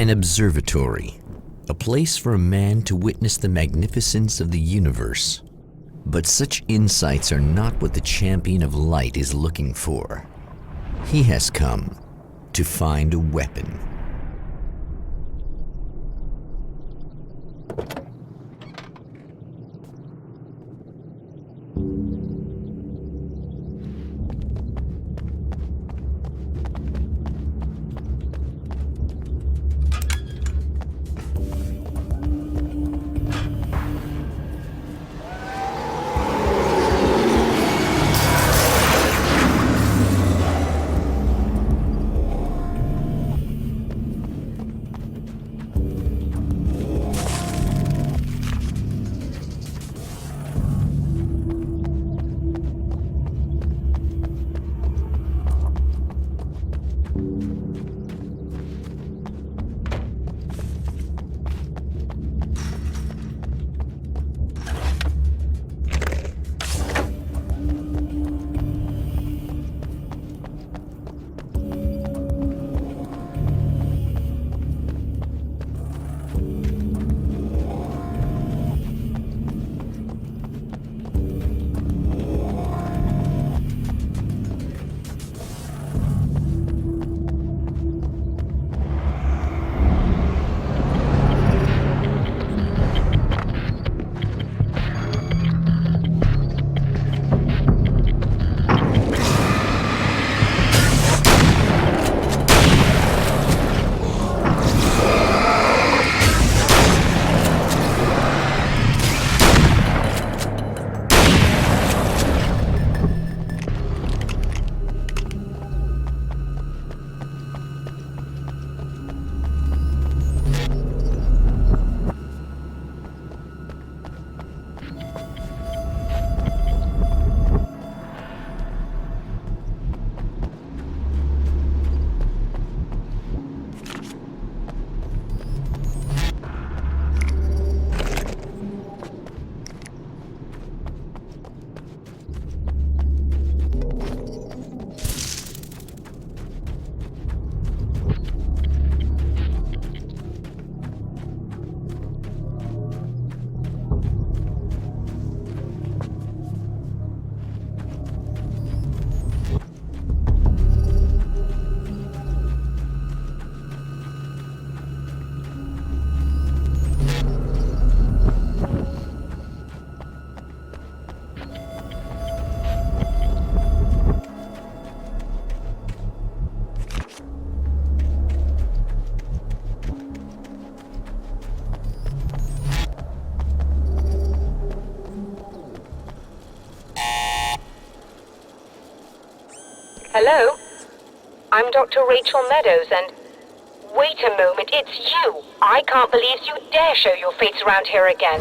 An observatory, a place for a man to witness the magnificence of the universe. But such insights are not what the champion of light is looking for. He has come to find a weapon. Hello? I'm Dr. Rachel Meadows, and... Wait a moment, it's you! I can't believe you dare show your face around here again.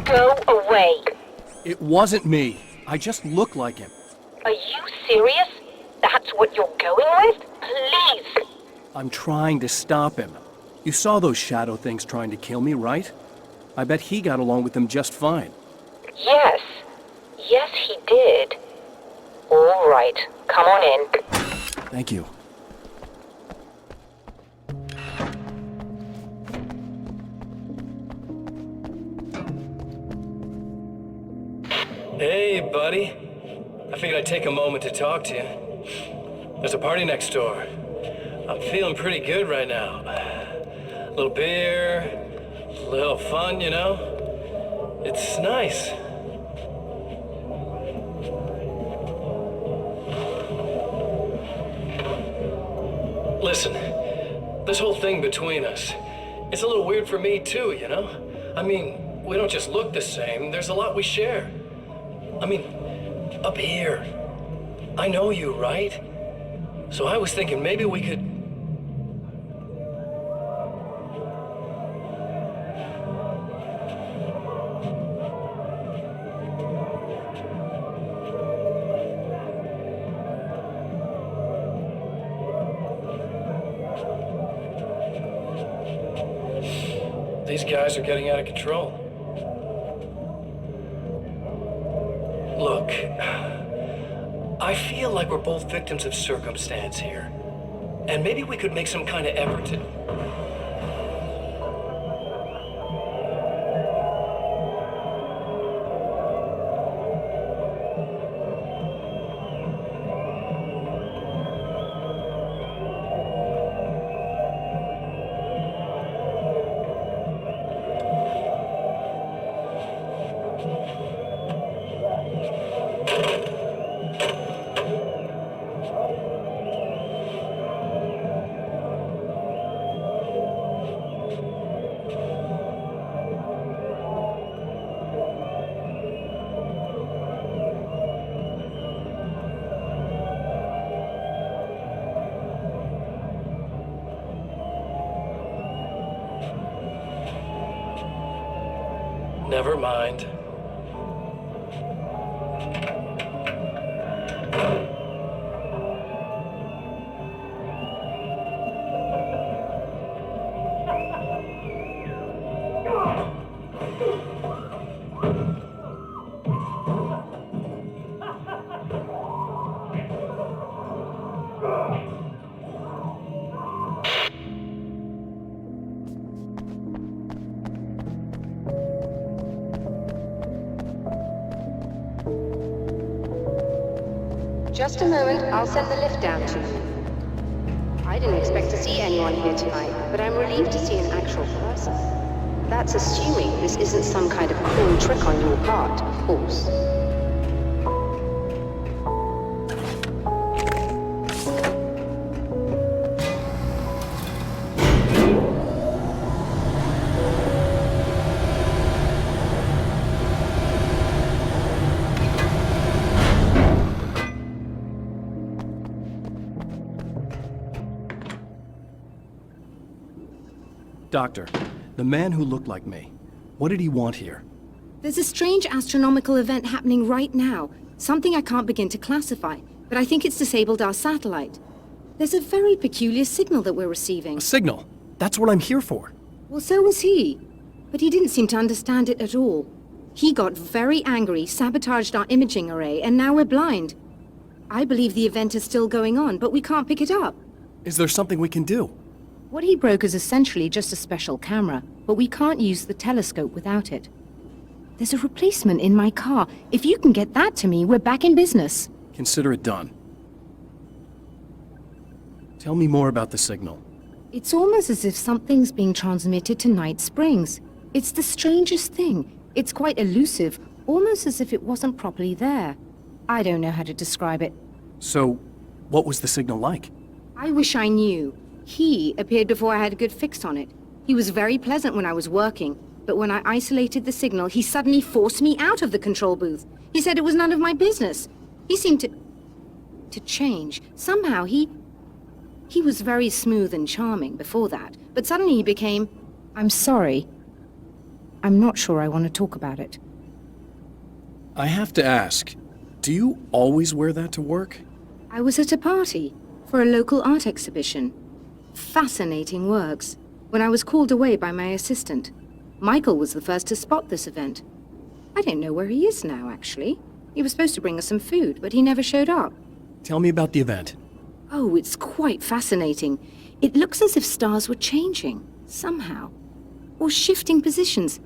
Go away. It wasn't me. I just look like him. Are you serious? That's what you're going with? Please! I'm trying to stop him. You saw those shadow things trying to kill me, right? I bet he got along with them just fine. Yes. Yes, he did. All right. Come on in. Thank you. Hey, buddy. I figured I'd take a moment to talk to you. There's a party next door. I'm feeling pretty good right now. A little beer, a little fun, you know? It's nice. Listen, this whole thing between us, it's a little weird for me too, you know? I mean, we don't just look the same, there's a lot we share. I mean, up here, I know you, right? So I was thinking maybe we could... These guys are getting out of control. Look, I feel like we're both victims of circumstance here. And maybe we could make some kind of effort to... Never mind. Just a moment, I'll send the lift down to you. I didn't expect to see anyone here tonight, but I'm relieved to see an actual person. That's assuming this isn't some kind of cool trick on your part, of course. Doctor, the man who looked like me, what did he want here? There's a strange astronomical event happening right now. Something I can't begin to classify, but I think it's disabled our satellite. There's a very peculiar signal that we're receiving. A signal? That's what I'm here for. Well, so was he. But he didn't seem to understand it at all. He got very angry, sabotaged our imaging array, and now we're blind. I believe the event is still going on, but we can't pick it up. Is there something we can do? What he broke is essentially just a special camera, but we can't use the telescope without it. There's a replacement in my car. If you can get that to me, we're back in business. Consider it done. Tell me more about the signal. It's almost as if something's being transmitted to Night Springs. It's the strangest thing. It's quite elusive, almost as if it wasn't properly there. I don't know how to describe it. So, what was the signal like? I wish I knew. He appeared before I had a good fix on it. He was very pleasant when I was working, but when I isolated the signal, he suddenly forced me out of the control booth. He said it was none of my business. He seemed to change. Somehow he was very smooth and charming before that, but suddenly he became, I'm sorry. I'm not sure I want to talk about it. I have to ask, do you always wear that to work? I was at a party for a local art exhibition. Fascinating works. When I was called away by my assistant, Michael was the first to spot this event. I don't know where he is now, actually. He was supposed to bring us some food, but he never showed up. Tell me about the event. Oh, it's quite fascinating. It looks as if stars were changing, somehow. Or shifting positions.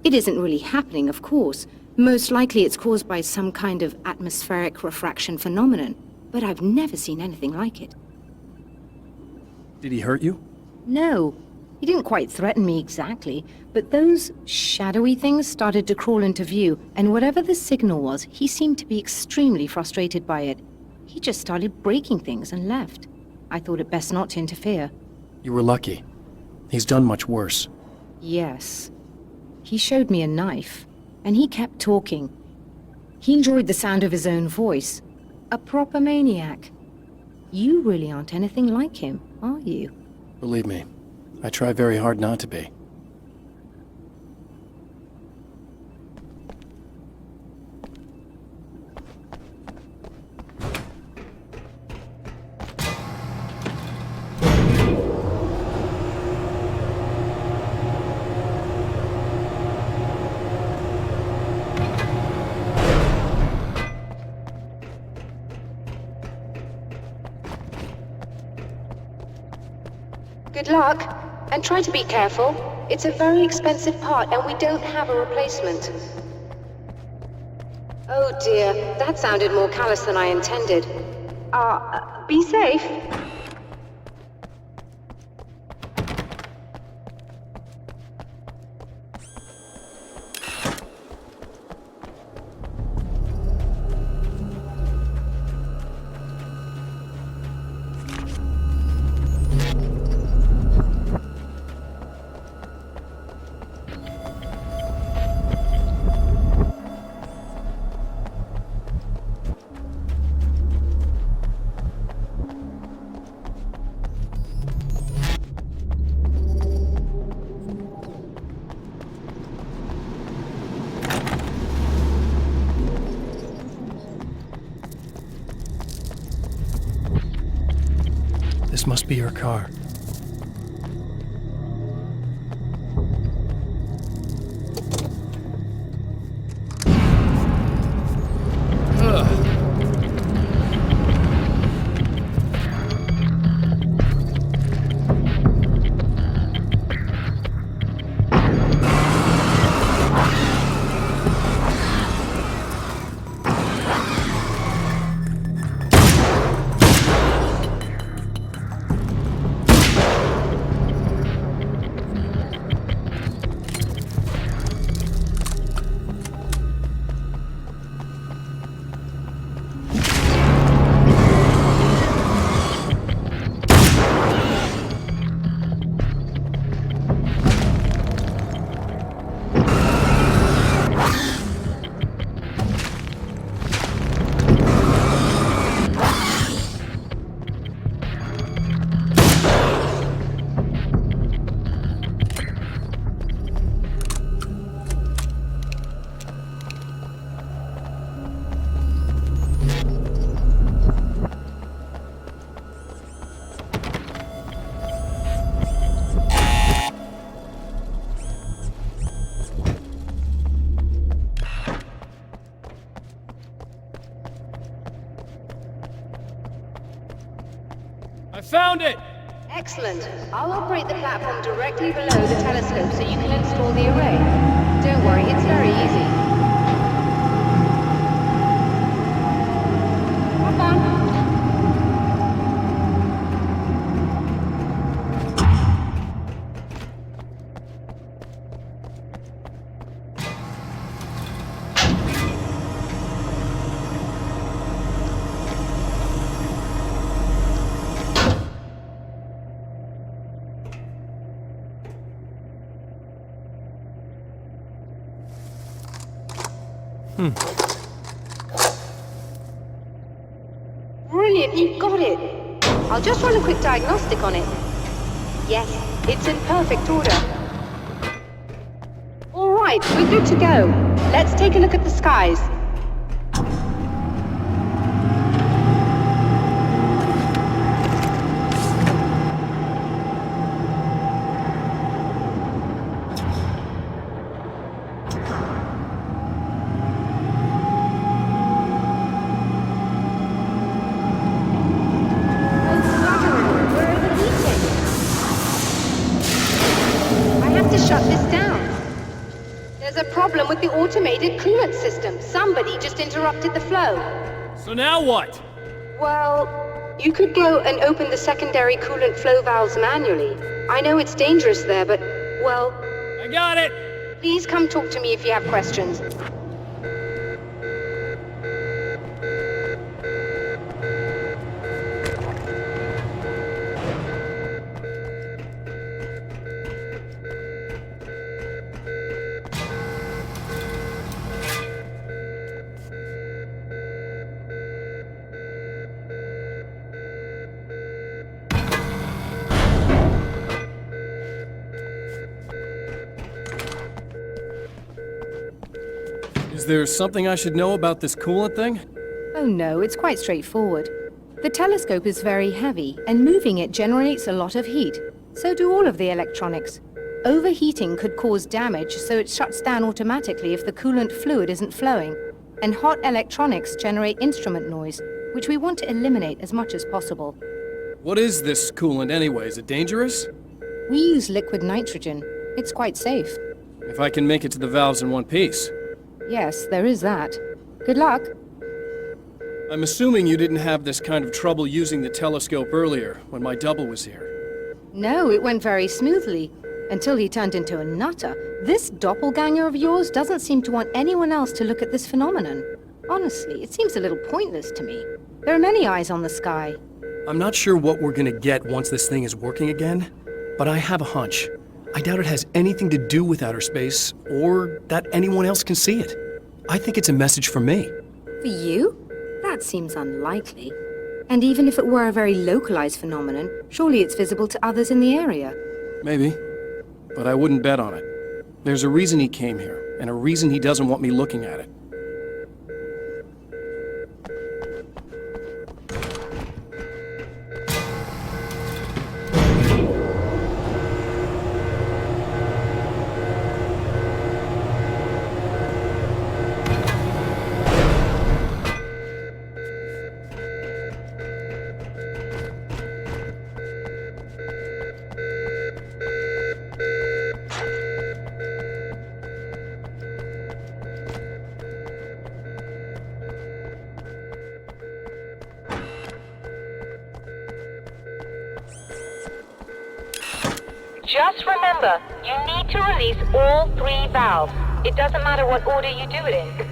It isn't really happening, of course. Most likely it's caused by some kind of atmospheric refraction phenomenon. But I've never seen anything like it. Did he hurt you? No. He didn't quite threaten me exactly, but those shadowy things started to crawl into view, and whatever the signal was, he seemed to be extremely frustrated by it. He just started breaking things and left. I thought it best not to interfere. You were lucky. He's done much worse. Yes. He showed me a knife, and he kept talking. He enjoyed the sound of his own voice. A proper maniac. You really aren't anything like him, are you? Believe me, I try very hard not to be. Good luck, and try to be careful. It's a very expensive part, and we don't have a replacement. Oh dear, that sounded more callous than I intended. Be safe. This must be your car. I found it! Excellent. I'll operate the platform directly below the telescope so you can install the array. Don't worry, it's very easy. Have fun. Brilliant, you got it. I'll just run a quick diagnostic on it. Yes, it's in perfect order. All right, we're good to go. Let's take a look at the skies. With the automated coolant system. Somebody just interrupted the flow. So now what? Well, you could go and open the secondary coolant flow valves manually. I know it's dangerous there, but, well... I got it! Please come talk to me if you have questions. Is there something I should know about this coolant thing? Oh no, it's quite straightforward. The telescope is very heavy, and moving it generates a lot of heat. So do all of the electronics. Overheating could cause damage, so it shuts down automatically if the coolant fluid isn't flowing. And hot electronics generate instrument noise, which we want to eliminate as much as possible. What is this coolant anyway? Is it dangerous? We use liquid nitrogen. It's quite safe. If I can make it to the valves in one piece. Yes, there is that. Good luck. I'm assuming you didn't have this kind of trouble using the telescope earlier, when my double was here. No, it went very smoothly. Until he turned into a nutter. This doppelganger of yours doesn't seem to want anyone else to look at this phenomenon. Honestly, it seems a little pointless to me. There are many eyes on the sky. I'm not sure what we're gonna get once this thing is working again, but I have a hunch. I doubt it has anything to do with outer space, or that anyone else can see it. I think it's a message from me. For you? That seems unlikely. And even if it were a very localized phenomenon, surely it's visible to others in the area. Maybe. But I wouldn't bet on it. There's a reason he came here, and a reason he doesn't want me looking at it. Just remember, you need to release all 3 valves. It doesn't matter what order you do it in.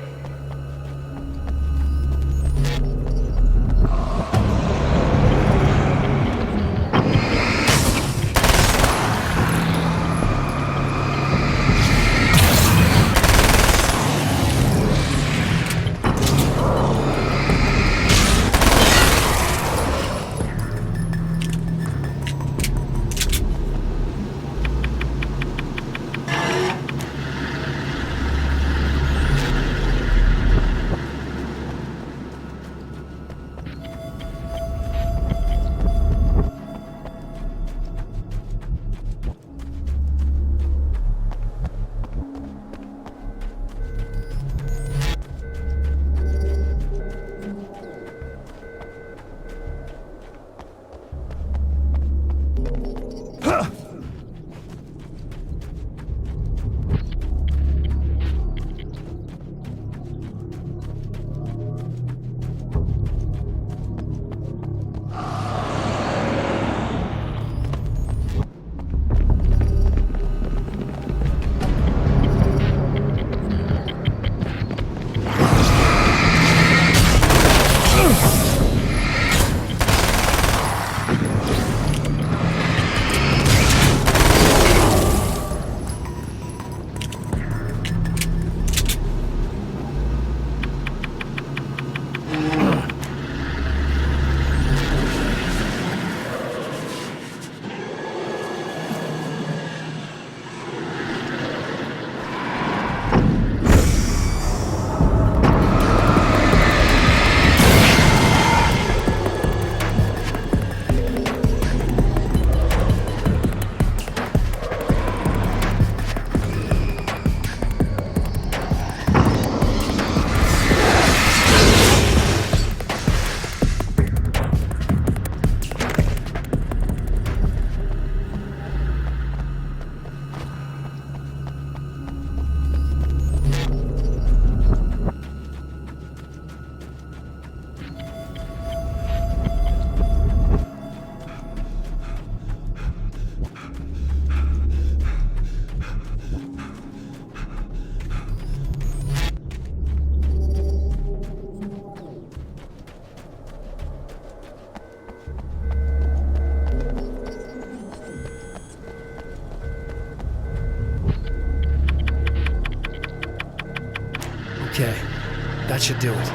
Okay, that should do it.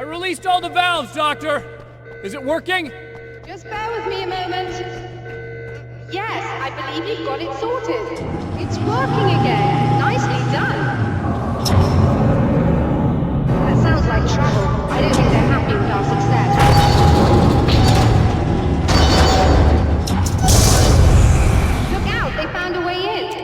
I released all the valves, Doctor! Is it working? Just bear with me a moment. Yes, I believe you've got it sorted. It's working again. Nicely done. That sounds like trouble. I don't think they're happy with our success. Look out, they found a way in.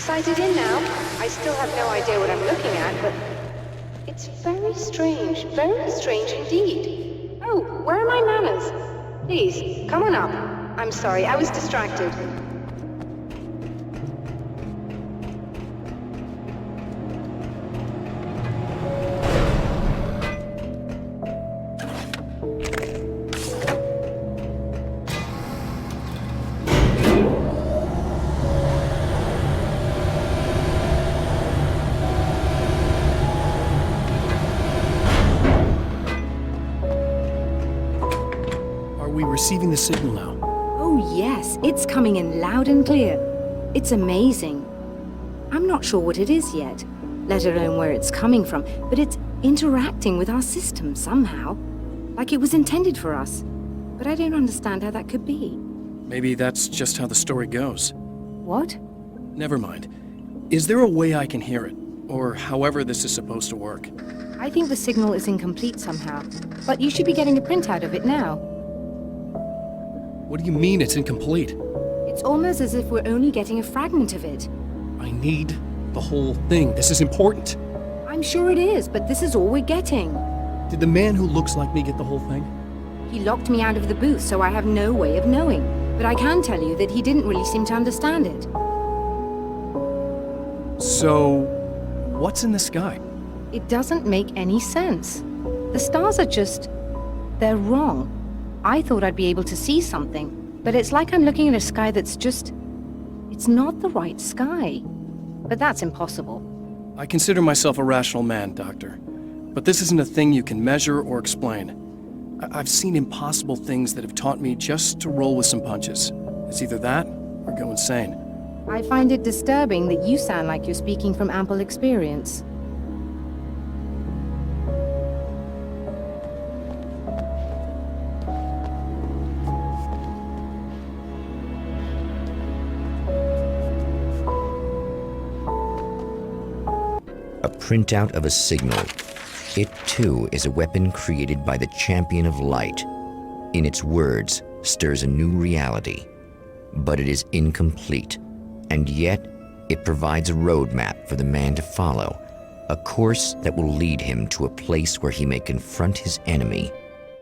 Sighted in now. I still have no idea what I'm looking at, but it's very strange indeed. Oh, where are my manners? Please, come on up. I'm sorry, I was distracted. Receiving the signal now. Oh yes, it's coming in loud and clear. It's amazing. I'm not sure what it is yet, let alone where it's coming from, but it's interacting with our system somehow. Like it was intended for us. But I don't understand how that could be. Maybe that's just how the story goes. What? Never mind. Is there a way I can hear it? Or however this is supposed to work? I think the signal is incomplete somehow, but you should be getting a printout of it now. What do you mean it's incomplete? It's almost as if we're only getting a fragment of it. I need the whole thing. This is important. I'm sure it is, but this is all we're getting. Did the man who looks like me get the whole thing? He locked me out of the booth, so I have no way of knowing. But I can tell you that he didn't really seem to understand it. So, what's in the sky? It doesn't make any sense. The stars are just... they're wrong. I thought I'd be able to see something, but it's like I'm looking at a sky that's just... it's not the right sky. But that's impossible. I consider myself a rational man, Doctor. But this isn't a thing you can measure or explain. I've seen impossible things that have taught me just to roll with some punches. It's either that, or go insane. I find it disturbing that you sound like you're speaking from ample experience. A printout of a signal. It too is a weapon created by the champion of light. In its words, stirs a new reality. But it is incomplete, and yet it provides a roadmap for the man to follow, a course that will lead him to a place where he may confront his enemy